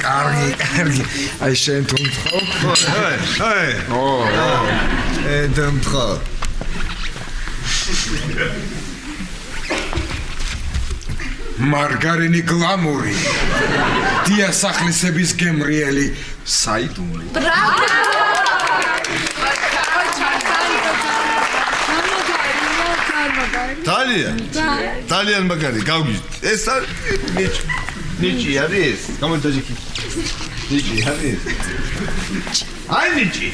კარგი. აი შენ თუ მთხოვ? აი. დემთხო. მარგარინი გლამური. დია სახლისების გემრიელი საიდუმლო. Talyan მაგარი გავგიჟდ. ეს არის ნიჭი არის. გამონტაჟი. ნიჭი არის. აი ნიჭი.